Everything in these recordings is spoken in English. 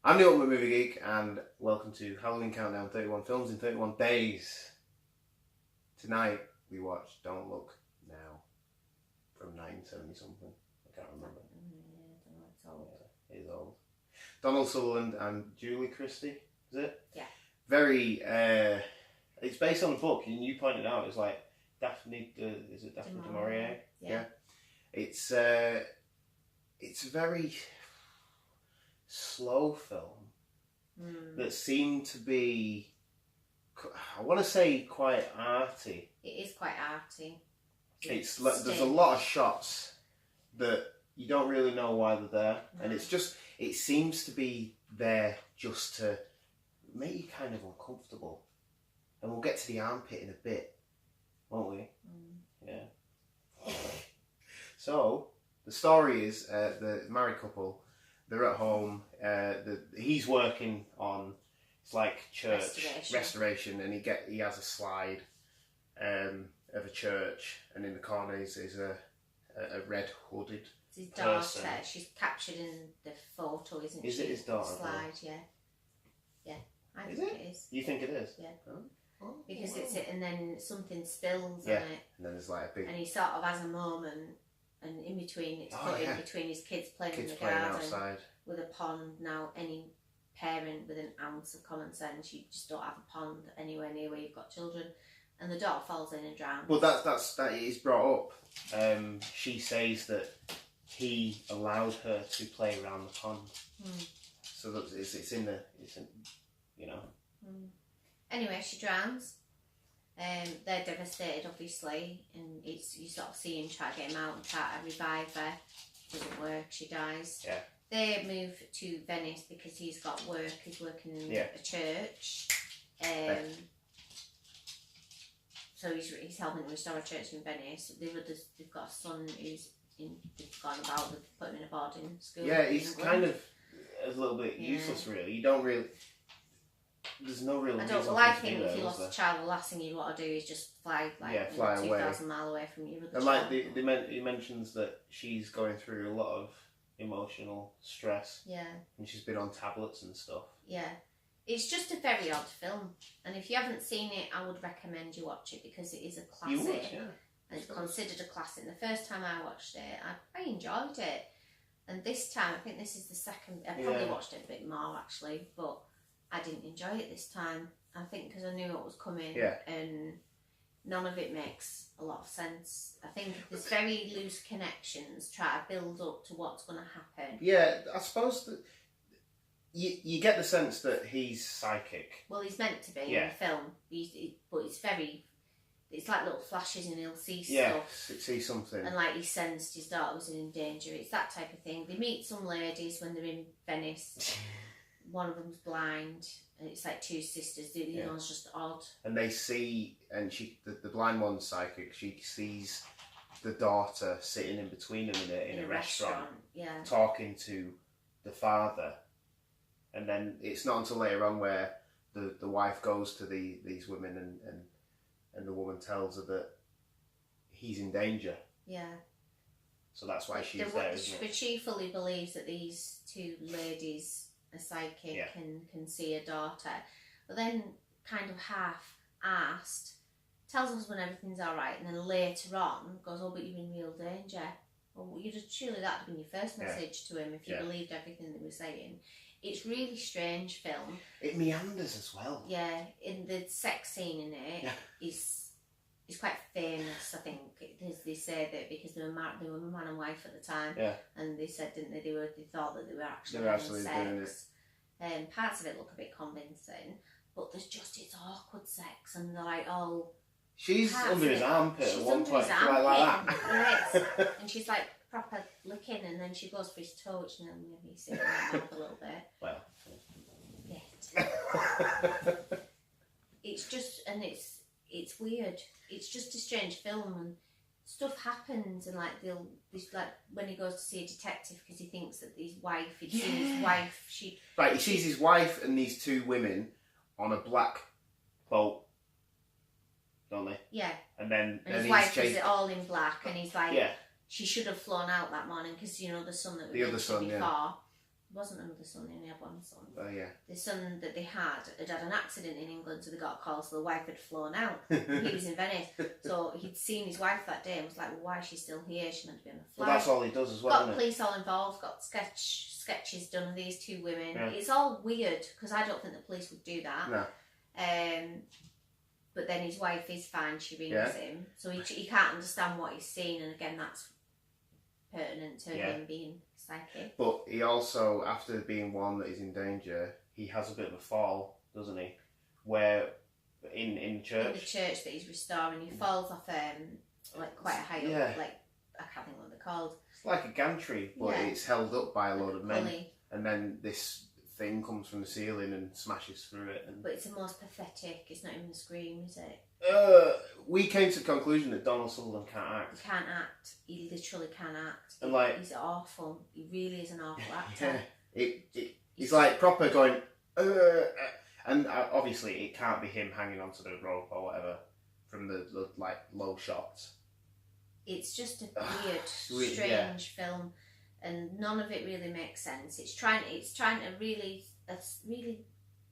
I'm the Ultimate Movie Geek, and welcome to Halloween Countdown 31 Films in 31 Days. Tonight we watched Don't Look Now from 1970 something. I can't remember. Yeah, it's old. Yeah, it is old. Donald Sutherland and Julie Christie, is it? Yeah. Very, it's based on a book, and you pointed out it's like Daphne, is it Daphne du Maurier? Yeah. It's a very slow film that seemed to be, I want to say, quite arty. It is quite arty. There's a lot of shots that you don't really know why they're there, and it seems to be there just to make you kind of uncomfortable. And we'll get to the armpit in a bit, won't we? Yeah. So the story is the married couple. They're at home. He's working on it's like church restoration, and he has a slide of a church, and in the corner is a red hooded. It's his daughter. She's captured in the photo, isn't she? Is it his daughter? Slide, yeah. I think it is. You think it is? Yeah. Oh, because it's it, and then something spills on it. And then there's like a big. And he sort of has a moment, and in between in between his kids playing in the garden outside with a pond. Now, any parent with an ounce of common sense, you just don't have a pond anywhere near where you've got children, and the daughter falls in and drowns. Well, that is brought up. She says that he allowed her to play around the pond, so that it's in you know. Anyway, she drowns. They're devastated, obviously, and you sort of see him try to get him out and try to revive her. Doesn't work. She dies. Yeah. They move to Venice because he's got work. He's working in a church. So he's helping restore a church in Venice. They've got a son who's they've gone about with put him in a boarding school. Yeah, he's kind of a little bit useless, really. You don't really. There's no real. I don't think if you lost a child, the last thing you'd want to do is just fly fly away 2,000 miles away from you. And like he mentions that she's going through a lot of emotional stress. Yeah. And she's been on tablets and stuff. Yeah. It's just a very odd film, and if you haven't seen it, I would recommend you watch it because it is a classic. You would, yeah. And it's considered a classic. The first time I watched it, I enjoyed it, and this time I think this is the second. I probably watched it a bit more actually, but I didn't enjoy it this time. I think because I knew what was coming, and none of it makes a lot of sense. I think there's very loose connections. Try to build up to what's going to happen. Yeah, I suppose that you get the sense that he's psychic. Well, he's meant to be in the film, but it's like little flashes, and he'll see stuff. Yeah, see something. And like he sensed his daughter was in danger. It's that type of thing. They meet some ladies when they're in Venice. One of them's blind, and it's like two sisters. The other one's just odd. And they see, and the blind one's psychic. She sees the daughter sitting in between them in a restaurant, talking to the father. And then it's not until later on where the wife goes to these women and the woman tells her that he's in danger. Yeah. So that's why she's there, isn't it? But she fully believes that these two ladies are psychic and can see a daughter. But then kind of half-arsed tells us when everything's alright, and then later on goes, oh, but you're in real danger. Well, surely that would have been your first message to him if you believed everything they were saying. It's really strange film. It meanders as well. Yeah, in the sex scene in it is quite famous. I think they say that because they were man and wife at the time. Yeah. And they said, didn't they? They thought that they were actually having sex. Parts of it look a bit convincing, but there's just it's awkward sex, and they're like, oh. She's under his armpit at one point, like that. Yes, and she's like proper licking, and then she goes for his toe, which then maybe see her mouth a little bit. Well, it's just, and it's weird. It's just a strange film, and stuff happens, and like when he goes to see a detective because he thinks that his wife, he'd seen his wife. He sees his wife and these two women on a black boat. Don't they? Yeah. And his wife is all in black, and he's like, she should have flown out that morning because the son that we mentioned before wasn't another son, he only had one son. Oh, yeah. The son that they had an accident in England, so they got a call, so the wife had flown out. He was in Venice, so he'd seen his wife that day and was like, well, why is she still here? She's meant to be on a flight. Well, that's all he does as well, Got isn't police all involved, got sketches done of these two women. Yeah. It's all weird, because I don't think the police would do that. No. But then his wife is fine, she rings him, so he can't understand what he's seen, and again, that's pertinent to him being psychic. But he also, after being warned that he's in danger, he has a bit of a fall, doesn't he? Where in church. In the church that he's restoring, he falls off like quite a high up, like I can't think what they're called. It's like a gantry, but it's held up by a load of men. Pulley. And then this thing comes from the ceiling and smashes through it. And... But it's the most pathetic. It's not even a scream, is it? We came to the conclusion that Donald Sutherland can't act. He can't act. He literally can't act. And like, he's awful. He really is an awful actor. He's like proper going, and obviously it can't be him hanging onto the rope or whatever from the like low shots. It's just a weird, strange film, and none of it really makes sense. It's trying to really, a really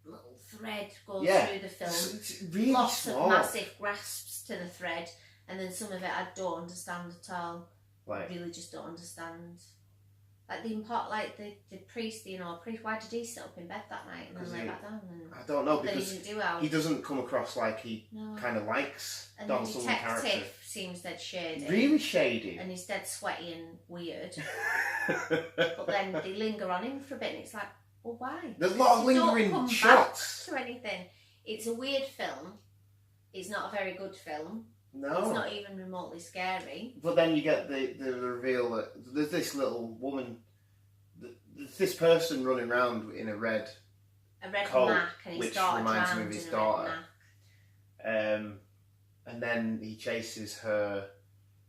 little thread goes through the film. It's really lots small. of massive grasps to the thread, and then some of it I don't understand at all. Like, I really just don't understand. Like the priest, priest. Why did he sit up in bed that night and then lay back down? And I don't know, because he doesn't come across like he kind of likes Donald Sutherland's character. And the detective seems dead shady. Really shady. And he's dead sweaty and weird. But then they linger on him for a bit, and it's like, well, why? There's a lot of lingering shots. To anything. It's a weird film. It's not a very good film. No. It's not even remotely scary. But then you get the reveal that there's this little woman, this person running around in a red coat, Mac, and his which daughter reminds me of his daughter. And then he chases her,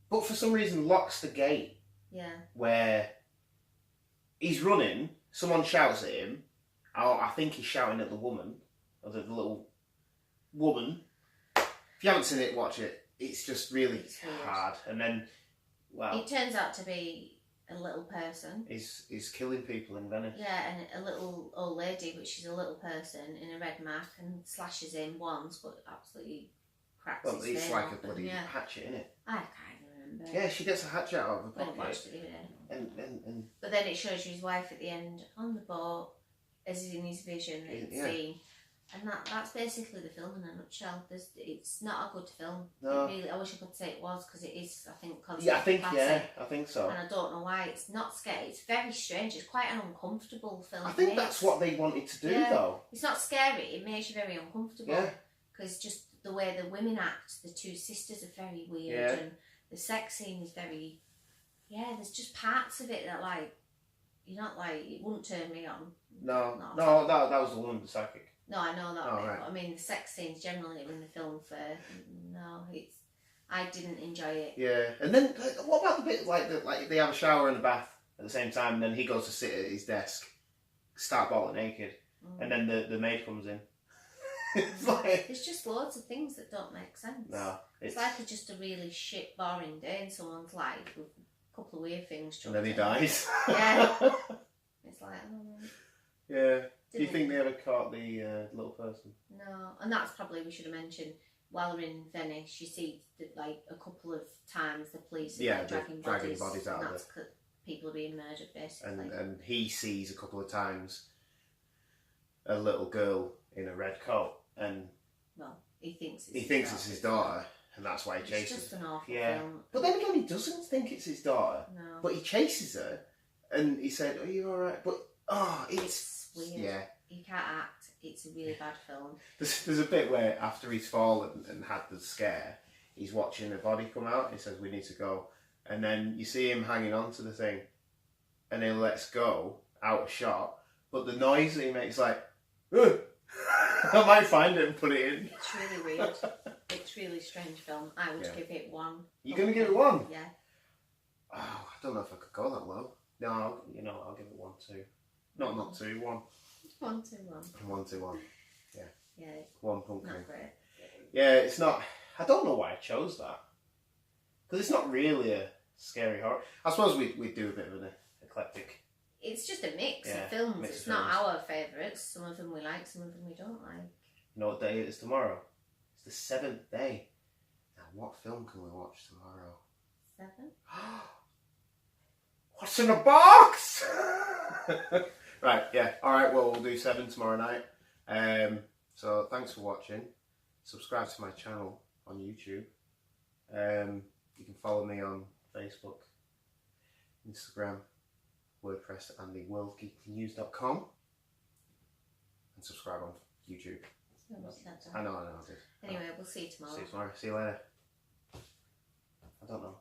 but for some reason locks the gate. Yeah. Where he's running, someone shouts at him. I think he's shouting at the woman, or the little woman. If you haven't seen it, watch it. It's just really hard. And then, it turns out to be a little person. Is killing people in Venice. Yeah, and a little old lady, which is a little person in a red Mac, and slashes him once, but absolutely cracks his face. It's like a bloody hatchet, isn't it? I can't remember. Yeah, she gets a hatchet out of her pocket. I watched it the other day. And but then it shows you his wife at the end on the boat, as is in his vision that he'd seen. And that's basically the film in a nutshell. It's not a good film. No. I wish I could say it was, because it is, I think, classic. I think so. And I don't know why. It's not scary. It's very strange. It's quite an uncomfortable film. I think that's what they wanted to do, though. It's not scary. It makes you very uncomfortable. Yeah. Because just the way the women act, the two sisters are very weird, and the sex scene is very... Yeah, there's just parts of it that, like, you're not like... It wouldn't turn me on. No, that was the woman, the psychic. No, I know that bit, right. but I mean, the sex scenes generally in the film I didn't enjoy it. Yeah, and then what about the bit like they have a shower and a bath at the same time, and then he goes to sit at his desk, start bolt naked, and then the maid comes in. It's like... There's just loads of things that don't make sense. No, it's like just a really shit, boring day in someone's life with a couple of weird things. And then he dies. Yeah. It's like, yeah. Do you think they ever caught the little person? No, and that's probably, we should have mentioned, while we're in Venice, you see like a couple of times the police are dragging bodies out of it. People are being murdered, basically. And he sees a couple of times a little girl in a red coat, and he thinks it's his daughter, and that's why he chases her. It's just an awful film. But then again, he doesn't think it's his daughter. No. But he chases her, and he said, "Are you all right?" But it's weird. Yeah. He can't act. It's a really bad film. There's a bit where after he's fallen and had the scare, he's watching a body come out, and he says, "We need to go." And then you see him hanging on to the thing, and he lets go out of shot. But the noise that he makes, like, ugh! I might find it and put it in. It's really weird. It's a really strange film. I would give it 1. You're going to give it 1? Yeah. Oh, I don't know if I could go that low. No, I'll give it 1, 2. Not 2, 1. 1, 2, 1. 1, 2, 1. Yeah. Yeah. 1 pumpkin. Not great. Yeah, it's not... I don't know why I chose that. Because it's not really a scary horror. I suppose we do a bit of an eclectic it's just a mix Yeah, of films. mixed It's not films. our favourites. Some of them we like, some of them we don't like. You know what day it is tomorrow? It's the 7th day. Now, what film can we watch tomorrow? 7? What's in the box? Right, yeah. Alright, well, we'll do 7 tomorrow night. So, thanks for watching. Subscribe to my channel on YouTube. You can follow me on Facebook, Instagram, WordPress, and the worldgeeklynews.com. And subscribe on YouTube. I know, I did. Anyway, we'll see you tomorrow. See you tomorrow. See you later. I don't know.